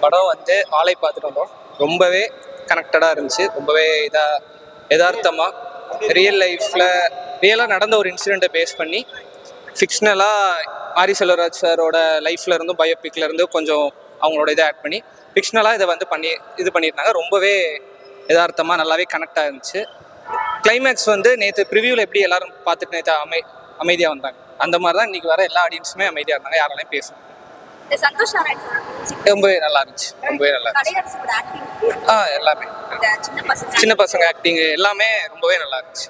படம் வந்து ஆளை பார்த்துட்டு வந்தோம். ரொம்பவே கனெக்டடாக இருந்துச்சு. ரொம்பவே யதார்த்தமாக ரியலாக நடந்த ஒரு இன்சிடெண்ட்டை பேஸ் பண்ணி ஃபிக்ஷனலாக ஆரி செல்வராஜ் சாரோட லைஃப்ல இருந்தும் பயோபிக்ல இருந்து கொஞ்சம் அவங்களோட இதை ஆட் பண்ணி ஃபிக்ஷனலாக இதை வந்து பண்ணியிருந்தாங்க. ரொம்பவே யதார்த்தமாக நல்லாவே கனெக்டாக இருந்துச்சு. கிளைமேக்ஸ் வந்து நேற்று ப்ரிவியூவில் எப்படி எல்லாரும் பார்த்துட்டு நேற்று அமைதியாக வந்தாங்க, அந்த மாதிரி தான் இன்றைக்கி வர எல்லா ஆடியன்ஸுமே அமைதியாக இருந்தாங்க. யாராலையும் பேசணும். ரொம்பவே நல்லா இருந்துச்சு. ரொம்பவே நல்லா இருந்துச்சு. எல்லாமே சின்ன பசங்க ஆக்டிங் எல்லாமே ரொம்பவே நல்லா இருந்துச்சு.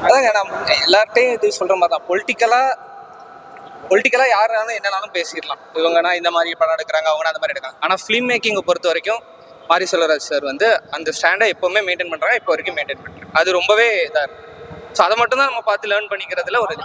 அதாங்க நான் எல்லார்ட்டையும் இது சொல்கிற மாதிரி தான். பொலிட்டிக்கலாக யாராலும் என்னன்னாலும் பேசிடலாம். இவங்கன்னா இந்த மாதிரி படம் எடுக்கிறாங்க, அவங்கன்னா அந்த மாதிரி எடுக்கிறாங்க. ஆனால் ஃபிலிம் மேக்கிங்கை பொறுத்த வரைக்கும் ஆரி செல்வராஜ் சார் வந்து அந்த ஸ்டாண்டை எப்போவுமே மெயின்டைன் பண்ணுறாங்க, இப்போ வரைக்கும் மெயின்டைன் பண்ணுறாங்க. அது ரொம்பவே இதாக இருக்குது. ஸோ அதை மட்டும் தான் நம்ம பார்த்து லேர்ன் பண்ணிக்கிறதுல ஒரு இது.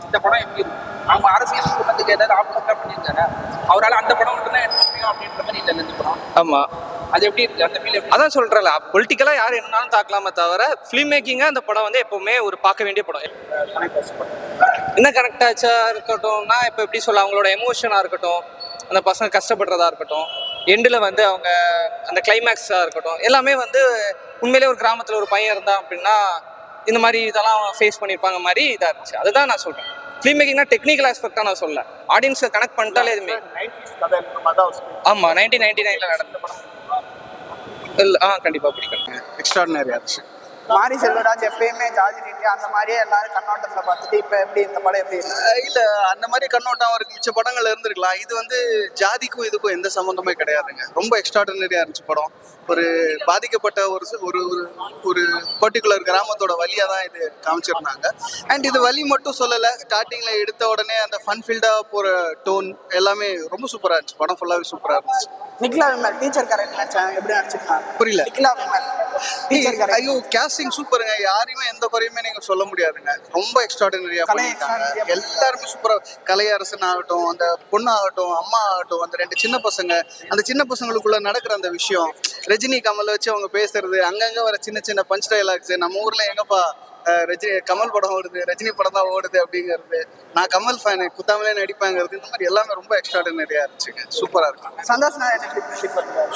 இந்த படம் எப்படி இருக்கும், அவங்க அரசியல் சொன்னதுக்கு ஏதாவது ஆப்போசிட்டாக பண்ணியிருக்காரு, அவரால் அந்த படம் மட்டும் தான் எடுக்க முடியும் அப்படின்ற மாதிரி இல்லை இந்த படம். ஆமாம், அது எப்படி இருக்குது அந்த ஃபீல்? அதான் சொல்கிறேன்ல, பொலிட்டிக்கலாக யார் என்னன்னாலும் தாக்கலாமே தவிர ஃபிலிம் மேக்கிங்காக அந்த படம் வந்து எப்போவுமே ஒரு பார்க்க வேண்டிய படம். என்ன கனெக்டாச்சா இருக்கட்டும்னா, இப்போ எப்படி சொல்ல, அவங்களோட எமோஷனாக இருக்கட்டும், அந்த பசங்க கஷ்டப்படுறதா இருக்கட்டும், எண்டில் வந்து அவங்க அந்த கிளைமேக்ஸாக இருக்கட்டும், எல்லாமே வந்து உண்மையிலே ஒரு கிராமத்தில் ஒரு பையன் இருந்தான் அப்படின்னா இந்த மாதிரி இதெல்லாம் ஃபேஸ் பண்ணியிருப்பாங்க மாதிரி இதாக இருந்துச்சு. அதுதான் நான் சொல்கிறேன். ஃபிலிம் மேக்கிங்னா டெக்னிக்கல் ஆஸ்பெக்டாக நான் சொல்ல, ஆடியன்ஸை கனெக்ட் பண்ணிட்டாலே எதுவுமே. ஆமாம், 1999 நடந்த படம். கண்டிப்பாக பிடிக்கும். எக்ஸ்ட்ராடினரி ஆச்சு. ஆரி செல்வராஜ் எப்பயுமே ஜாதி ரீதியாக அந்த மாதிரியே எல்லாரும் கண்ணோட்டத்தில் பார்த்துட்டு இப்போ எப்படி இந்த படம் எப்படி இல்லை, அந்த மாதிரி கண்ணோட்டம் அவருக்கு மிச்ச படங்கள் இருந்திருக்கலாம். இது வந்து ஜாதிக்கும் இதுக்கும் எந்த சம்மந்தமே கிடையாதுங்க. ரொம்ப எக்ஸ்ட்ராடினரியாக இருந்துச்சு படம். ஒரு பாதிக்கப்பட்ட ஒரு ஒரு பர்டிகுலர் கிராமத்தோட வழியாக தான் இது காமிச்சிருந்தாங்க. அண்ட் இது வழி மட்டும் சொல்லலை, ஸ்டார்டிங்கில் எடுத்த உடனே அந்த ஃபன் ஃபீல்டாக போகிற டோன் எல்லாமே ரொம்ப சூப்பராக இருந்துச்சு. படம் ஃபுல்லாகவே சூப்பராக இருந்துச்சு. நிக்கிலா விமல் டீச்சர் கேரக்டர் எப்படி நடிச்சிருக்காங்க? புரியல. Nikhila Vimal teacher character. ஐயோ, கேஸ்டிங் சூப்பருங்க. யாரையுமே எந்த குறையுமே நீங்கள் சொல்ல முடியாதுங்க. ரொம்ப எக்ஸ்ட்ராடினரியாக பண்ணியிருக்காங்க. எல்லாருமே சூப்பராக. கலையரசன் ஆகட்டும், அந்த பொண்ணு ஆகட்டும், அம்மா ஆகட்டும், அந்த ரெண்டு சின்ன பசங்க, அந்த சின்ன பசங்களுக்குள்ள நடக்கிற அந்த விஷயம், ரஜினி கமல் வச்சு அவங்க பேசுறது, அங்கங்கே வர சின்ன சின்ன பஞ்ச் டைலாக்ஸ், நம்ம ஊரில் எங்கப்பா கமல் படம் ஓடுது, ரஜினி படம் தான் ஓடுது அப்படிங்கிறது, நான் கமல் ஃபேனு குத்தாமலே நடிப்பாங்கிறது, இந்த மாதிரி எல்லாமே ரொம்ப எக்ஸ்ட்ராடினரியாக இருந்துச்சுங்க. சூப்பராக இருக்கு.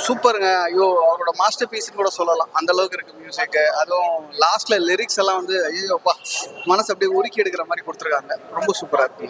சூப்பருங்க. ஐயோ, அவரோட மாஸ்டர் பீஸ்ன்னு கூட சொல்லலாம், அந்த அளவுக்கு இருக்கு மியூசிக்கு. அதுவும் லாஸ்ட்ல லிரிக்ஸ் எல்லாம் வந்து ஐயோப்பா, மனசு அப்படியே உருக்கி எடுக்கிற மாதிரி கொடுத்துருக்காங்க. ரொம்ப சூப்பராக இருக்கு.